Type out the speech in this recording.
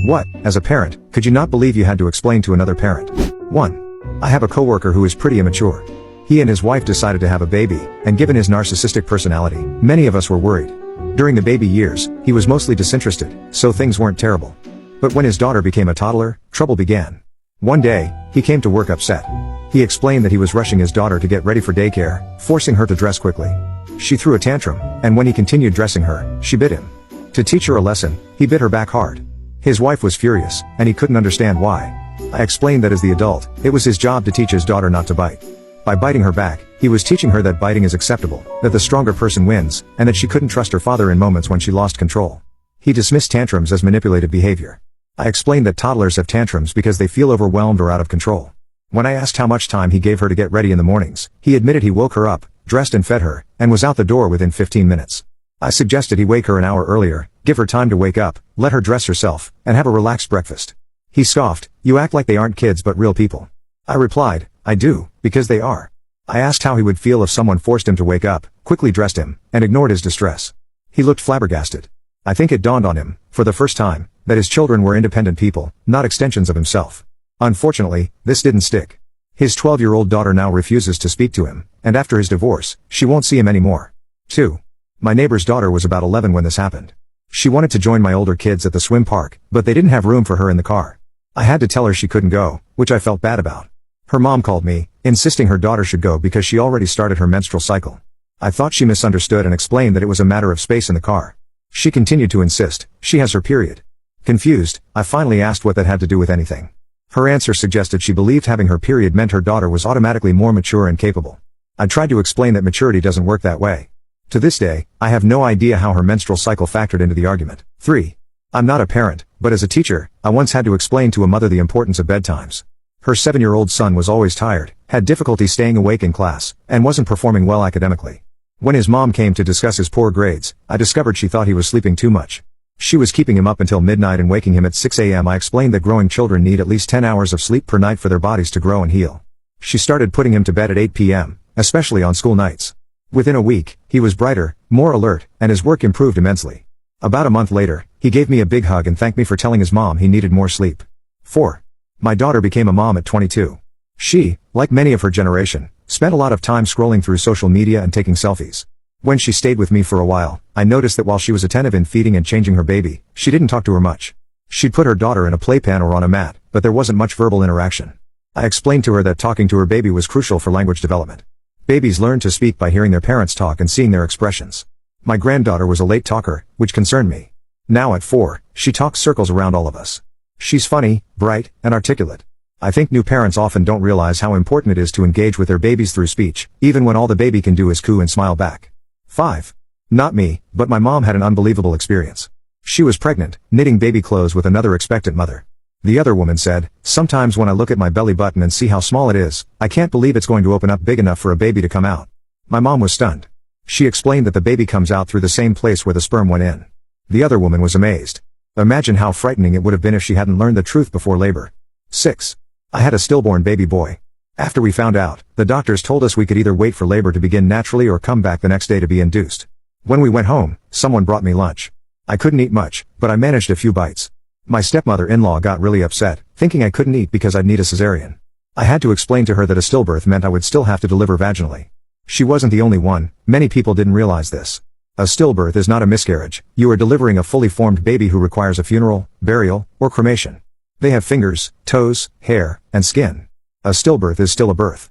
What, as a parent, could you not believe you had to explain to another parent? 1. I have a coworker who is pretty immature. He and his wife decided to have a baby, and given his narcissistic personality, many of us were worried. During the baby years, he was mostly disinterested, so things weren't terrible. But when his daughter became a toddler, trouble began. One day, he came to work upset. He explained that he was rushing his daughter to get ready for daycare, forcing her to dress quickly. She threw a tantrum, and when he continued dressing her, she bit him. To teach her a lesson, he bit her back hard. His wife was furious, and he couldn't understand why. I explained that as the adult, it was his job to teach his daughter not to bite. By biting her back, he was teaching her that biting is acceptable, that the stronger person wins, and that she couldn't trust her father in moments when she lost control. He dismissed tantrums as manipulative behavior. I explained that toddlers have tantrums because they feel overwhelmed or out of control. When I asked how much time he gave her to get ready in the mornings, he admitted he woke her up, dressed and fed her, and was out the door within 15 minutes. I suggested he wake her an hour earlier, give her time to wake up, let her dress herself, and have a relaxed breakfast. He scoffed, "You act like they aren't kids but real people." I replied, "I do, because they are." I asked how he would feel if someone forced him to wake up, quickly dressed him, and ignored his distress. He looked flabbergasted. I think it dawned on him, for the first time, that his children were independent people, not extensions of himself. Unfortunately, this didn't stick. His 12-year-old daughter now refuses to speak to him, and after his divorce, she won't see him anymore. 2. My neighbor's daughter was about 11 when this happened. She wanted to join my older kids at the swim park, but they didn't have room for her in the car. I had to tell her she couldn't go, which I felt bad about. Her mom called me, insisting her daughter should go because she already started her menstrual cycle. I thought she misunderstood and explained that it was a matter of space in the car. She continued to insist, she has her period. Confused, I finally asked what that had to do with anything. Her answer suggested she believed having her period meant her daughter was automatically more mature and capable. I tried to explain that maturity doesn't work that way. To this day, I have no idea how her menstrual cycle factored into the argument. 3. I'm not a parent, but as a teacher, I once had to explain to a mother the importance of bedtimes. Her 7-year-old son was always tired, had difficulty staying awake in class, and wasn't performing well academically. When his mom came to discuss his poor grades, I discovered she thought he was sleeping too much. She was keeping him up until midnight and waking him at 6 a.m. I explained that growing children need at least 10 hours of sleep per night for their bodies to grow and heal. She started putting him to bed at 8 p.m., especially on school nights. Within a week, he was brighter, more alert, and his work improved immensely. About a month later, he gave me a big hug and thanked me for telling his mom he needed more sleep. 4. My daughter became a mom at 22. She, like many of her generation, spent a lot of time scrolling through social media and taking selfies. When she stayed with me for a while, I noticed that while she was attentive in feeding and changing her baby, she didn't talk to her much. She'd put her daughter in a playpen or on a mat, but there wasn't much verbal interaction. I explained to her that talking to her baby was crucial for language development. Babies learn to speak by hearing their parents talk and seeing their expressions. My granddaughter was a late talker, which concerned me. Now at 4, she talks circles around all of us. She's funny, bright, and articulate. I think new parents often don't realize how important it is to engage with their babies through speech, even when all the baby can do is coo and smile back. 5. Not me, but my mom had an unbelievable experience. She was pregnant, knitting baby clothes with another expectant mother. The other woman said, "Sometimes when I look at my belly button and see how small it is, I can't believe it's going to open up big enough for a baby to come out." My mom was stunned. She explained that the baby comes out through the same place where the sperm went in. The other woman was amazed. Imagine how frightening it would have been if she hadn't learned the truth before labor. 6. I had a stillborn baby boy. After we found out, the doctors told us we could either wait for labor to begin naturally or come back the next day to be induced. When we went home, someone brought me lunch. I couldn't eat much, but I managed a few bites. My stepmother-in-law got really upset, thinking I couldn't eat because I'd need a cesarean. I had to explain to her that a stillbirth meant I would still have to deliver vaginally. She wasn't the only one, many people didn't realize this. A stillbirth is not a miscarriage, you are delivering a fully formed baby who requires a funeral, burial, or cremation. They have fingers, toes, hair, and skin. A stillbirth is still a birth.